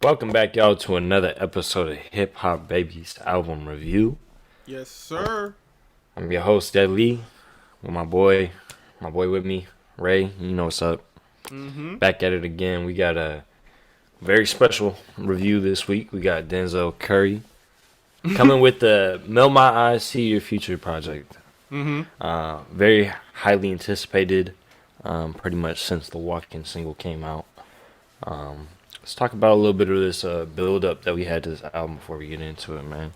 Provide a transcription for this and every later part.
Welcome back, y'all, to another episode of Hip Hop Baby's album review. Yes, sir. I'm your host, Ed Lee, with my boy with me, Ray. You know what's up. Mm-hmm. Back at it again. We got a very special review this week. We got Denzel Curry coming with the Melt My Eyes, See Your Future project. Mm-hmm. Very highly anticipated, pretty much since the Walkin single came out. Let's talk about a little bit of this build up that we had to this album before we get into it, man.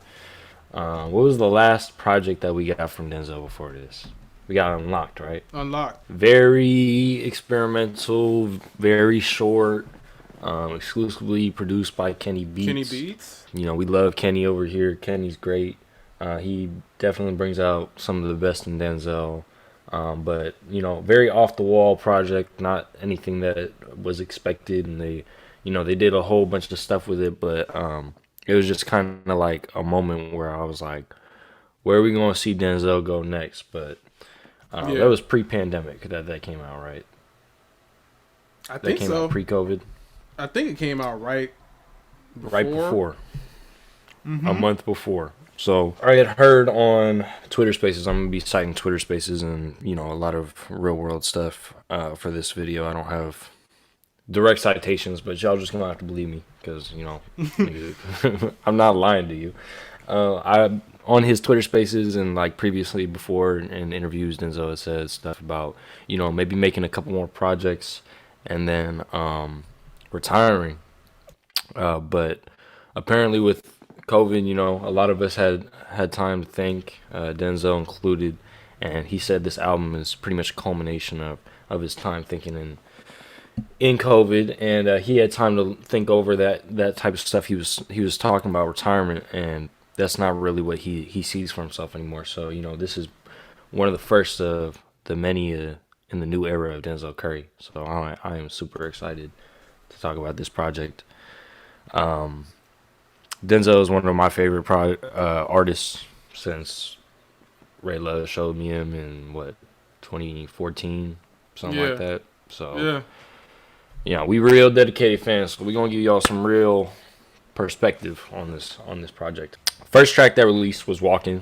What was the last project that we got from Denzel before this? We got Unlocked, right? Unlocked. Very experimental, very short, exclusively produced by Kenny Kenny Beats. Beats. You know, we love Kenny over here. Kenny's great. He definitely brings out some of the best in Denzel. But, you know, very off the wall project, not anything that was expected. And they did a whole bunch of stuff with it, but it was just kind of like a moment where I was like, where are we going to see Denzel go next? But that Yeah, was pre-pandemic that came out, right? I That think came out so. pre-COVID, I think it came out right right before. before, a Mm-hmm. month before. So I had heard on Twitter Spaces. I'm gonna be citing Twitter Spaces and a lot of real world stuff for this video. I don't have direct citations, but y'all just gonna have to believe me because nigga, I'm not lying to you. I on his Twitter Spaces and like previously before in interviews, Denzel has said stuff about maybe making a couple more projects and then retiring. But apparently with COVID, a lot of us had time to think, Denzel included, and he said this album is pretty much a culmination of his time thinking in COVID, and he had time to think over that type of stuff. He was talking about retirement, and that's not really what he sees for himself anymore. So this is one of the first of the many in the new era of Denzel Curry. So I am super excited to talk about this project. Denzel is one of my favorite artists since Ray Love showed me him in what 2014, something like Yeah, that. So yeah. yeah, we real dedicated fans. So we gonna give y'all some real perspective on this project. First track that released was "Walkin,"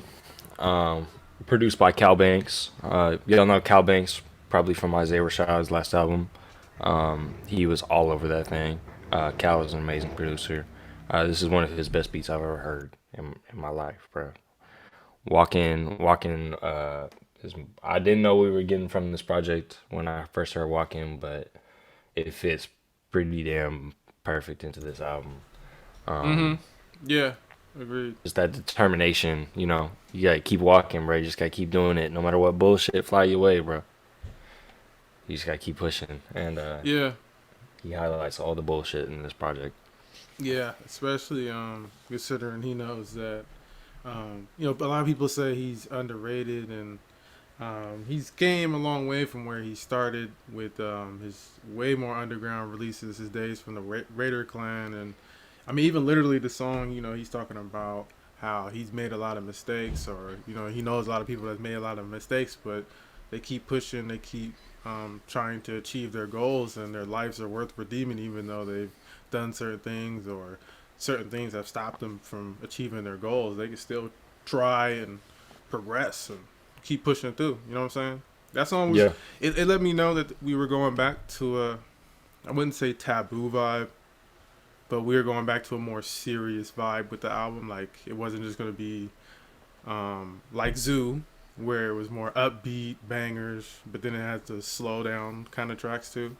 um, produced by Cal Banks. Y'all know Cal Banks probably from Isaiah Rashad's last album. He was all over that thing. Cal is an amazing producer. This is one of his best beats I've ever heard in my life, bro. Walkin. I didn't know we were getting from this project when I first heard Walkin, but it fits pretty damn perfect into this album. Mm-hmm. Yeah. Agreed. Just that determination, you gotta keep walking, bro. You just gotta keep doing it, no matter what bullshit fly your way, bro. You just gotta keep pushing, and Yeah. he highlights all the bullshit in this project. Yeah. Especially considering he knows that a lot of people say he's underrated and he's came a long way from where he started with his way more underground releases, his days from the Raider Clan, and I mean even literally the song. He's talking about how he's made a lot of mistakes, or he knows a lot of people that made a lot of mistakes, but they keep pushing, they keep trying to achieve their goals, and their lives are worth redeeming, even though they've done certain things or certain things have stopped them from achieving their goals. They can still try and progress and keep pushing through. You know what I'm saying? That song was Yeah, it let me know that we were going back to a I wouldn't say taboo vibe, but we were going back to a more serious vibe with the album. Like it wasn't just gonna be like Zoo, where it was more upbeat bangers, but then it had the slow down kind of tracks too.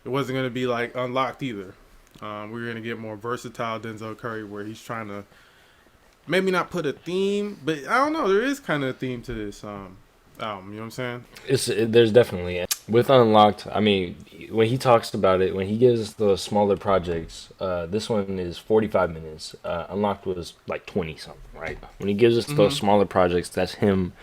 It wasn't gonna be like Unlocked either. We were gonna get more versatile Denzel Curry, where he's trying to maybe not put a theme, but I don't know. There is kind of a theme to this album. You know what I'm saying? there's definitely with Unlocked. I mean, when he talks about it, when he gives the smaller projects, this one is 45 minutes. Unlocked was like 20 something, right? When he gives us those Mm-hmm. smaller projects, that's him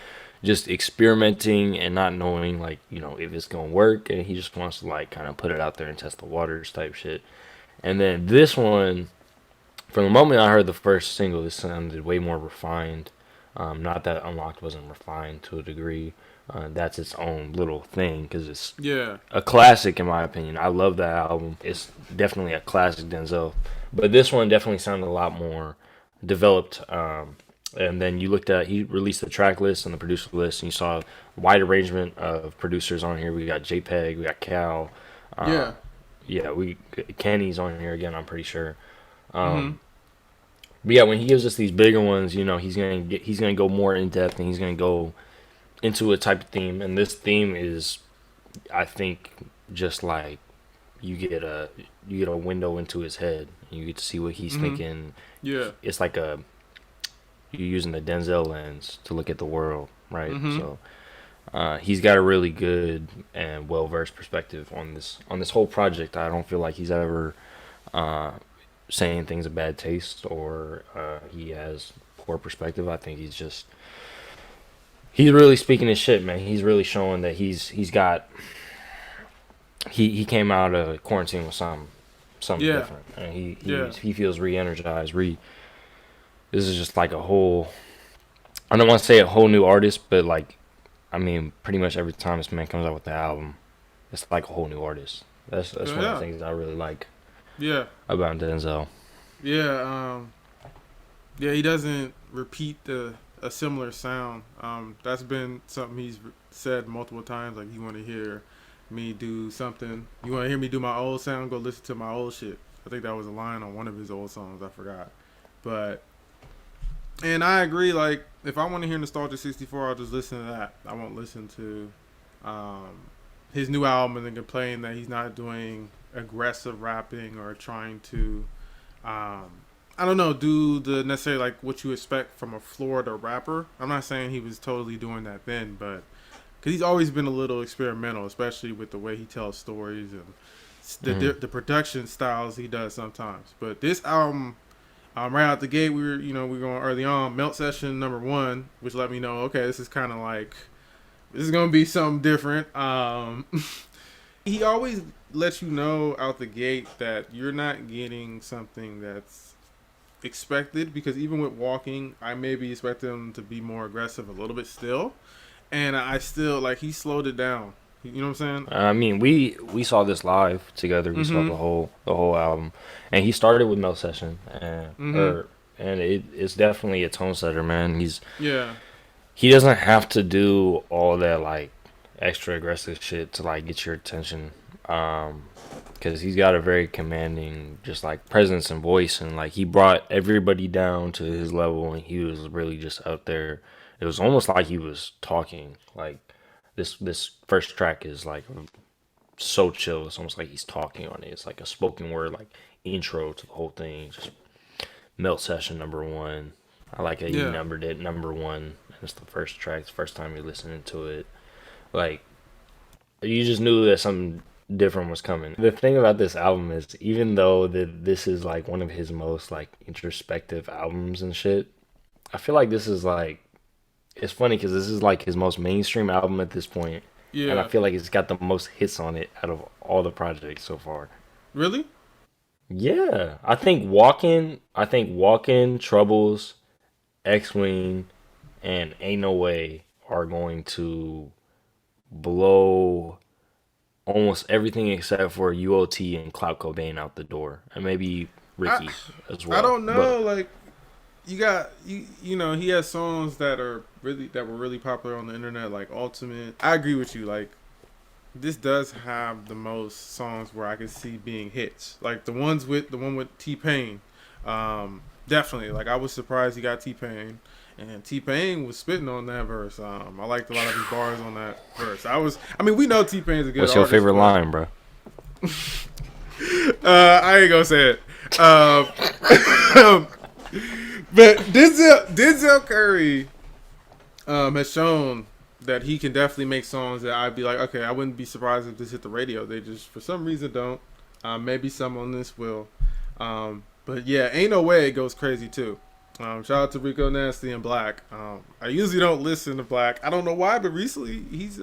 just experimenting and not knowing like if it's gonna work, and he just wants to like kind of put it out there and test the waters type shit. And then this one, from the moment I heard the first single, this sounded way more refined. Not that Unlocked wasn't refined to a degree, that's its own little thing because it's Yeah. a classic in my opinion. I love that album. It's definitely a classic Denzel, but this one definitely sounded a lot more developed. And then you looked at he released the track list and the producer list, and you saw a wide arrangement of producers on here. We got JPEG, we got Cal, uh, Yeah. yeah, we Kenny's on here again. I'm pretty sure. Mhm. But yeah, when he gives us these bigger ones, he's gonna go more in depth and he's gonna go into a type of theme. And this theme is, I think, just like you get a you get a window into his head. You get to see what he's Mhm. thinking. Yeah. It's like you're using the Denzel lens to look at the world, right? Mhm. So he's got a really good and well versed perspective on this whole project. I don't feel like he's ever uh, saying things of bad taste or he has poor perspective. I think he's really speaking his shit, man. He's really showing that he's got he came out of quarantine with something Yeah. different, and Yeah. he feels re-energized. This is just like a whole. I don't want to say a whole new artist, but like I mean, pretty much every time this man comes out with the album, it's like a whole new artist. That's one of the Yeah. things I really like Yeah. about Denzel. Yeah. Yeah. He doesn't repeat a similar sound. That's been something he's said multiple times. Like, you want to hear me do something. You want to hear me do my old sound? Go listen to my old shit. I think that was a line on one of his old songs. I forgot. But and I agree. Like, if I want to hear Nostalgia 64, I'll just listen to that. I won't listen to um, his new album and then complain that he's not doing aggressive rapping or trying to, um, I don't know, do the necessarily like what you expect from a Florida rapper. I'm not saying he was totally doing that then, but because he's always been a little experimental, especially with the way he tells stories and Hmm. the production styles he does sometimes. But this album, right out the gate, we were going early on. Melt session number one, which let me know, okay, this is kind of like this is gonna be something different. He always lets you know out the gate that you're not getting something that's expected, because even with walking, I maybe expect him to be more aggressive a little bit still, and I still like he slowed it down. You know what I'm saying? I mean, we saw this live together. We saw Mm-hmm. the whole album, and he started with Mel Session, Mm-hmm. and it's definitely a tone setter, man. Yeah. He doesn't have to do all that like extra aggressive shit to like get your attention, because he's got a very commanding just like presence and voice, and like he brought everybody down to his level, and he was really just out there. It was almost like he was talking. Like this first track is like so chill. It's almost like he's talking on it. It's like a spoken word, like intro to the whole thing. Just Melt Session number one. I like that he Yeah. numbered it number one. It's the first track. It's the first time you're listening to it. Like you just knew that something different was coming. The thing about this album is, even though this is like one of his most like introspective albums and shit, I feel like this is like it's funny because this is like his most mainstream album at this point, and I Yeah. feel like it's got the most hits on it out of all the projects so far. Really? Yeah, I think Walkin Troubles, XWing, and Ain't No Way are going to blow almost everything except for UOT and Clout Cobain out the door, and maybe I Ricky as I well. don't But know. Like, you know, he has songs that were really popular on the internet, like Ultimate. I agree with you. Like, this does have the most songs where I can see being hits. Like the one with T Pain. Definitely. Like, I was surprised he got T Pain, and T Pain was spitting on that verse. I liked a lot of his bars on that verse. I mean, we know T Pain's a good what's your artist, favorite but line, bro? I ain't gonna say it. But Denzel Curry has shown that he can definitely make songs that I'd be like, okay, I wouldn't be surprised if this hit the radio. They just for some reason don't. Maybe some on this will. But yeah, ain't no way it goes crazy too. Shout out to Rico Nasty and Black. I usually don't listen to Black. I don't know why, but recently he's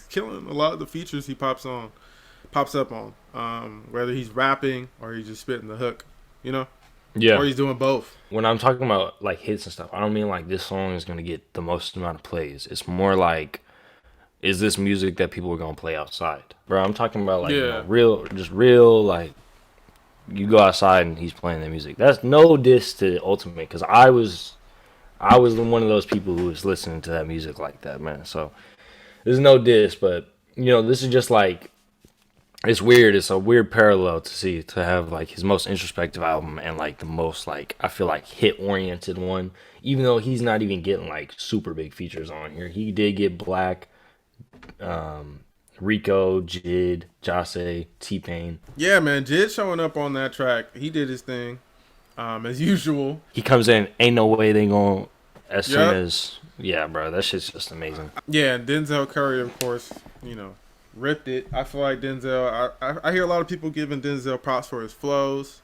killing a lot of the features he pops up on. Whether he's rapping or he's just spitting the hook, you know, or Yeah. he's doing both. When I'm talking about like hits and stuff, I don't mean like this song is gonna get the most amount of plays. It's more like is this music that people are gonna play outside, bro? I'm talking about like Yeah. real, just real like you go outside and he's playing that music. That's no diss to Ultimate because I was one of those people who was listening to that music like that, man. So there's no diss, but this is just like it's weird. It's a weird parallel to see to have like his most introspective album and like the most like I feel like hit oriented one. Even though he's not even getting like super big features on here, he did get Black, Rico, Jid, Jase, T Pain. Yeah, man. Jid showing up on that track. He did his thing, as usual. He comes in, ain't no way they going as soon Yep. as yeah, bro. That shit's just amazing. Yeah, and Denzel Curry, of course, ripped it. I feel like Denzel. I hear a lot of people giving Denzel props for his flows,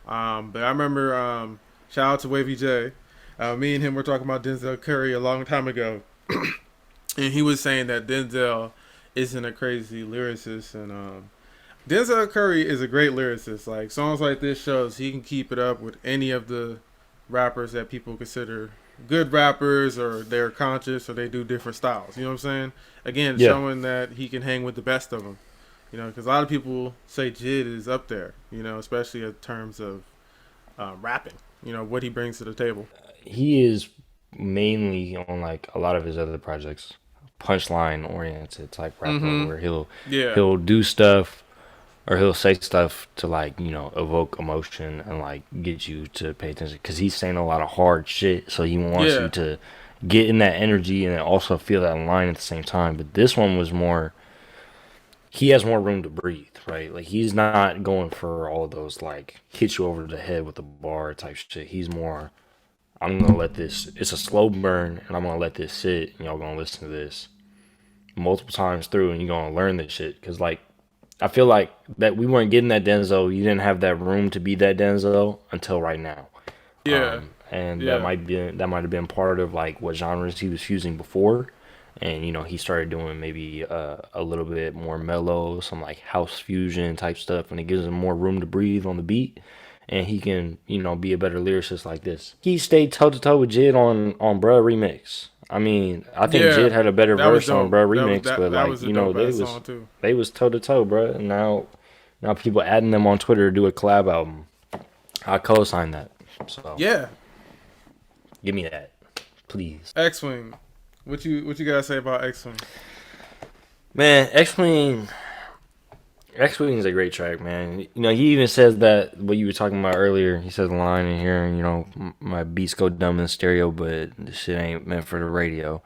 but I remember shout out to Wavy J. Me and him were talking about Denzel Curry a long time ago, and he was saying that Denzel isn't a crazy lyricist, and Denzel Curry is a great lyricist. Like songs like this shows he can keep it up with any of the rappers that people consider good rappers, or they're conscious, or they do different styles. You know what I'm saying? Again, Yeah, showing that he can hang with the best of them. Because a lot of people say Jid is up there. Especially in terms of rapping. What he brings to the table. he is mainly on like a lot of his other projects, punchline oriented type rapper, Mm-hmm. where he'll Yeah. he'll do stuff or he'll say stuff to like evoke emotion and like get you to pay attention because he's saying a lot of hard shit, so he wants you Yeah. to get in that energy and then also feel that line at the same time. But this one was more, he has more room to breathe, right? Like he's not going for all of those like hit you over the head with a bar type shit. He's more, I'm gonna let this, it's a slow burn and I'm gonna let this sit and y'all gonna listen to this multiple times through and you're gonna learn this shit. Cause like I feel like that we weren't getting that Denzel. You didn't have that room to be that Denzel until right now. Yeah. And Yeah. that might have been part of like what genres he was fusing before. And he started doing maybe a little bit more mellow, some like house fusion type stuff, and it gives him more room to breathe on the beat. And he can be a better lyricist like this. He stayed toe to toe with Jid on Bruh remix. I mean, I think Yeah. Jid had a better That was verse on dope. Bruh That was remix, that but that like was a dope they ass was song too. they was toe to toe, bruh. And now people adding them on Twitter to do a collab album. I co-sign that. So Yeah. give me that, please. XWing. What you gotta say about XWing? Man, X-Wing is a great track, man. He even says that what you were talking about earlier. He says a line in here, my beats go dumb in stereo, but this shit ain't meant for the radio.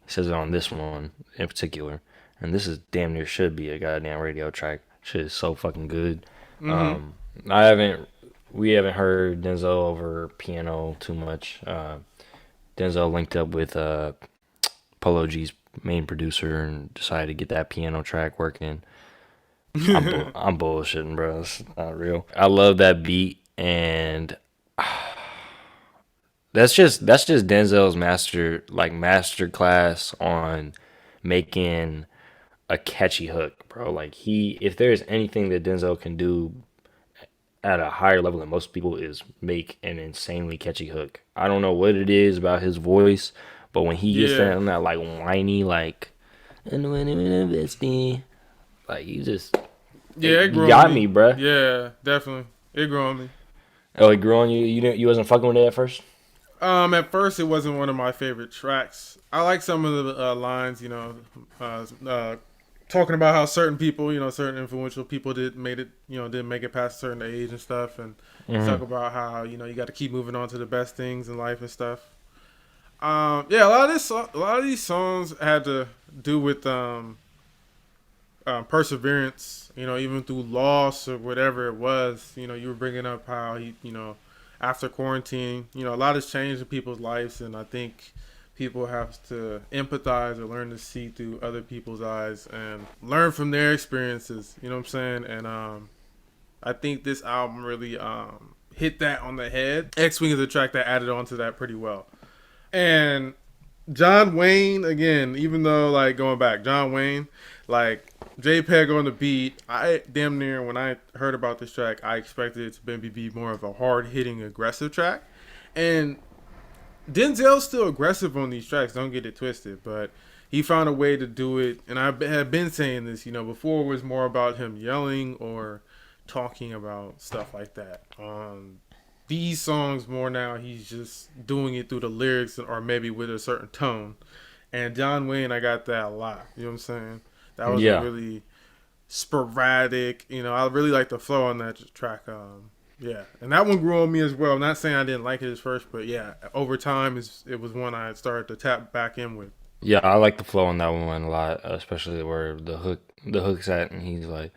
He says it on this one in particular, and this is damn near should be a goddamn radio track. Shit is so fucking good. Mm-hmm. I haven't, we haven't heard Denzel over piano too much. Denzel linked up with Polo G's main producer and decided to get that piano track working. I'm bullshitting, bro. It's not real. I love that beat, and that's just Denzel's master class on making a catchy hook, bro. Like if there's anything that Denzel can do at a higher level than most people is make an insanely catchy hook. I don't know what it is about his voice, but when he gets Yeah. that on that like whiny like and when I'm investing, like Yeah, it you grew on got me. me, bruh. Yeah, definitely. It grew on me. Oh, it grew on you. You wasn't fucking with it at first. At first it wasn't one of my favorite tracks. I like some of the lines, talking about how certain people, certain influential people didn't make it past a certain age and stuff, and talk about how you got to keep moving on to the best things in life and stuff. Yeah, a lot of these songs had to do with perseverance. Even through loss or whatever it was. You were bringing up how after quarantine, a lot has changed in people's lives, and I think people have to empathize or learn to see through other people's eyes and learn from their experiences. You know what I'm saying? And I think this album really hit that on the head. X-Wing is a track that added on to that pretty well. And John Wayne, again, even though, like, going back, John Wayne, like, JPEG on the beat, I damn near, when I heard about this track, I expected it to maybe be more of a hard-hitting, aggressive track. And Denzel's still aggressive on these tracks, don't get it twisted, but he found a way to do it. And I have been saying this, before it was more about him yelling or talking about stuff like that. These songs more now, he's just doing it through the lyrics or maybe with a certain tone. And John Wayne, I got that a lot. You know what I'm saying? That was a Yeah. really sporadic. I really like the flow on that track. Yeah, and that one grew on me as well. I'm not saying I didn't like it at first, but yeah, over time, it was one I started to tap back in with. Yeah, I like the flow on that one a lot, especially where the hook's at, and he's like,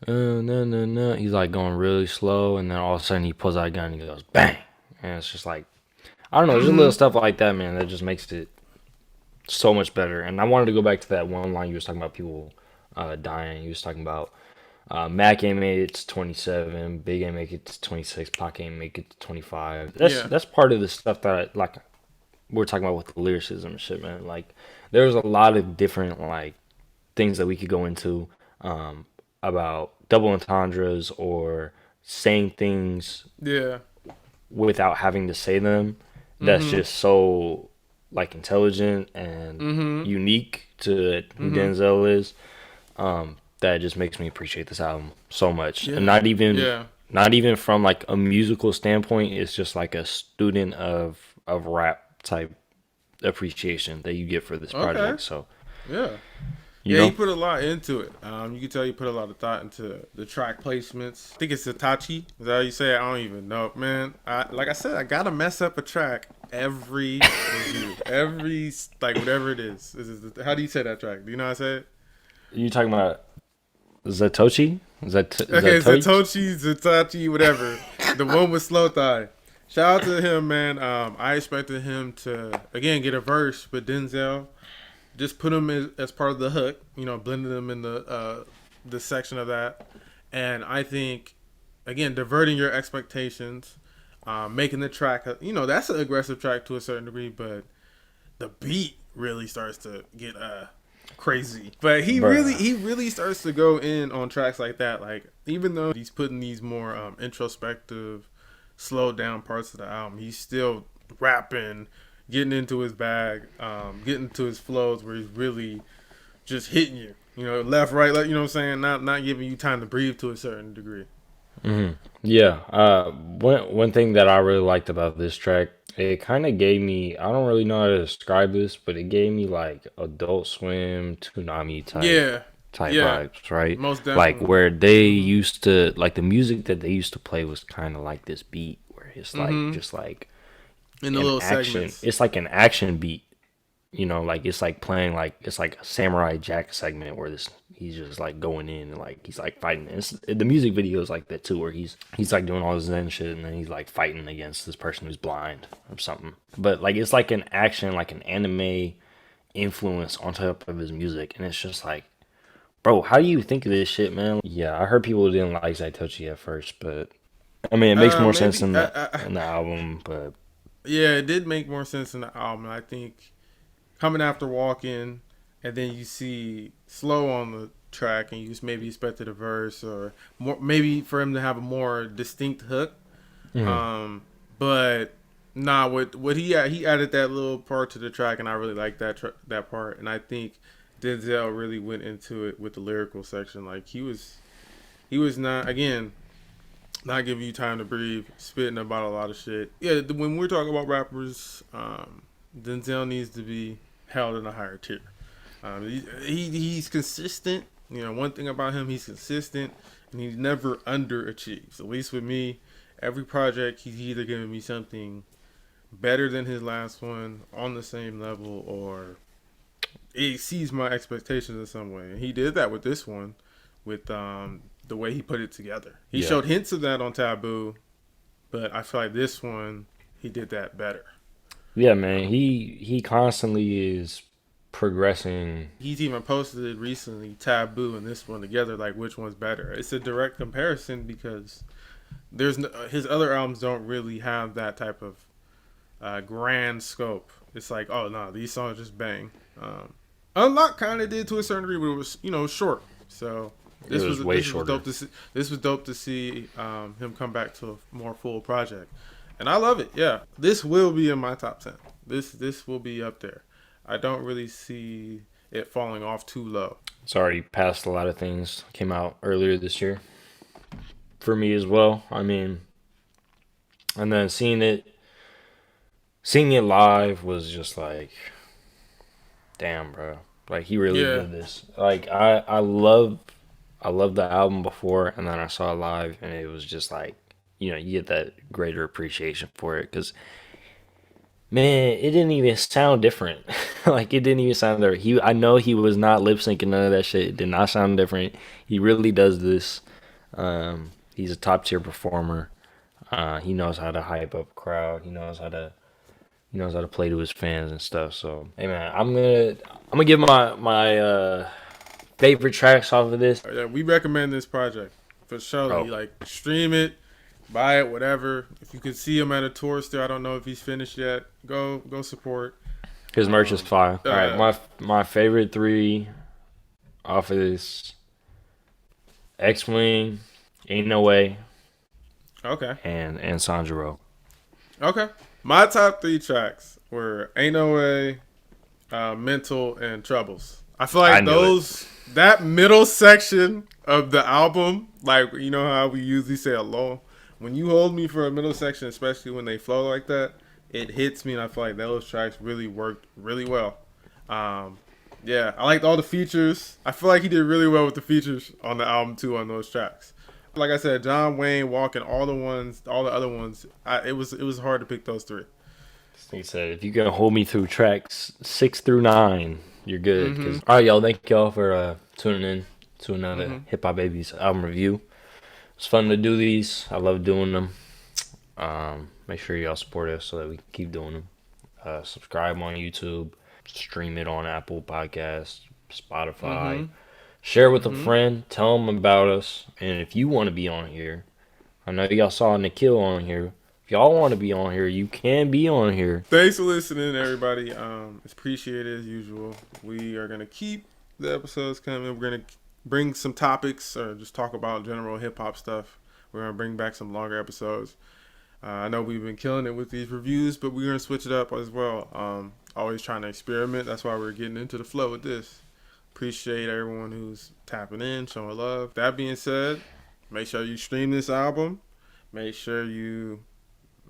no, no, no. He's like going really slow, and then all of a sudden he pulls out a gun and he goes bang, and it's just like, I don't know, just little stuff like that, man, that just makes it so much better. And I wanted to go back to that one line you was talking about people dying. You was talking about Mac ain't made it to 27, Big ain't make it to 26, Pac ain't make it to 25. That's Yeah, that's part of the stuff that like we're talking about with the lyricism and shit, man. Like there's a lot of different like things that we could go into about double entendres or saying things yeah, without having to say them. That's just so like intelligent and unique to who Denzel is. That just makes me appreciate this album so much, and yeah, yeah. not even from like a musical standpoint. It's just like a student of rap type appreciation that you get for this Okay, project. So yeah. you Yeah, he know, put a lot into it. You can tell he put a lot of thought into the track placements. I think it's Hitachi. Is that how you say it? I don't even know. Man, like I said, I gotta mess up a track every review. Every, like, whatever it is. How do you say that track? Do you know how I say it? you talking about Zatochi? Okay, Zatochi? Satoshi, Hitachi, whatever. The one with Slow Thigh. Shout out to him, man. I expected him to, again, get a verse, but Denzel just put him as part of the hook, blended him in the section of that. And I think, again, diverting your expectations, making the track, that's an aggressive track to a certain degree, but the beat really starts to get crazy. But he really Bruh. he really starts to go in on tracks like that. Like, even though he's putting these more introspective, slowed down parts of the album, he's still rapping, getting into his bag, getting to his flows where he's really just hitting you, left, right, left, you know what I'm saying? Not giving you time to breathe to a certain degree. Yeah. One thing that I really liked about this track, it kind of gave me, I don't really know how to describe this, but it gave me like Adult Swim, Tsunami Yeah, type yeah, vibes, right? most Like definitely. where they used to like the music that they used to play was kind of like this beat where it's like just like In the an little action. segments. It's like an action beat. Like it's like playing like it's like a Samurai Jack segment where this he's just like going in and like he's like fighting. The music video is like that too, where he's like doing all this Zen shit and then he's like fighting against this person who's blind or something. But like it's like an action, like an anime influence on top of his music, and it's just like, bro, how do you think of this shit, man? Yeah, I heard people didn't like Zaitochi at first, but I mean, it makes more sense Maybe. in the album, but Yeah, it did make more sense in the album. I think coming after Walkin, and then you see Slow on the track, and you just maybe expected a verse or more, maybe for him to have a more distinct hook. But nah, what he added that little part to the track, and I really like that part. And I think Denzel really went into it with the lyrical section. Like, he was not, again, not giving you time to breathe, spitting about a lot of shit. Yeah, when we're talking about rappers, Denzel needs to be held in a higher tier. He's consistent. One thing about him, he's consistent, and he never underachieves. At least with me, every project he's either giving me something better than his last one, on the same level, or it exceeds my expectations in some way. And he did that with this one, with the way he put it together. He yeah. showed hints of that on Taboo, but I feel like this one he did that better. Yeah, man. He constantly is progressing. He's even posted it recently, Taboo and this one together, like which one's better. It's a direct comparison because his other albums don't really have that type of grand scope. It's like, oh no, these songs just bang. Unlock kind of did to a certain degree, but it was short. So It was way this was shorter. dope to see. This was dope to see him come back to a more full project, and I love it. Yeah, this will be in my top 10. This will be up there. I don't really see it falling off too low. It's already passed a lot of things. Came out earlier this year for me as well. I mean, and then seeing it live was just like, damn, bro. Like he really Yeah, did this. Like I loved the album before, and then I saw it live, and it was just like, you get that greater appreciation for it because man, it didn't even sound different. Like it didn't even sound different. I know he was not lip syncing none of that shit. It did not sound different. He really does this. He's a top tier performer. He knows how to hype up a crowd. He knows how to play to his fans and stuff. So hey man, I'm gonna give my favorite tracks off of this. yeah, we recommend this project for sure. Oh, Like stream it, buy it, whatever. If you could see him at a tour still, I don't know if he's finished yet. Go support. his merch is fire. All right, Uh, my favorite three off of this: XWing, Ain't No Way, okay, and Sandra Rowe. okay. My top three tracks were "Ain't No Way," "Mental," and "Troubles." I feel I like knew it. that middle section of the album, like you know how we usually say alone. When you hold me for a middle section, especially when they flow like that, it hits me, and I feel like those tracks really worked really well. Um, yeah, I liked all the features. I feel like he did really well with the features on the album too on those tracks. Like I said, John Wayne, Walkin, all the other ones. It was hard to pick those three. He said, if you can hold me through tracks 6 through 9, you're good. Mm-hmm. Cause all right, y'all, thank y'all for tuning in to another Mm-hmm. Hip Hop Babies album review. It's fun to do these. I love doing them. Make sure y'all support us so that we can keep doing them. Subscribe on YouTube. Stream it on Apple Podcasts, Spotify. Mm-hmm. Share with a Mm-hmm. friend. Tell them about us. And if you want to be on here, I know y'all saw Nikhil on here. If y'all want to be on here, you can be on here. Thanks for listening, everybody. It's appreciated as usual. We are gonna keep the episodes coming. We're gonna bring some topics or just talk about general hip hop stuff. We're gonna bring back some longer episodes. I know we've been killing it with these reviews, but we're gonna switch it up as well. Always trying to experiment. That's why we're getting into the flow with this. Appreciate everyone who's tapping in, showing love. That being said, make sure you stream this album. Make sure you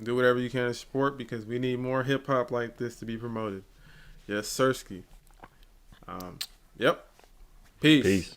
do whatever you can to support because we need more hip hop like this to be promoted. Yes, Sirski. Yep. Peace. Peace.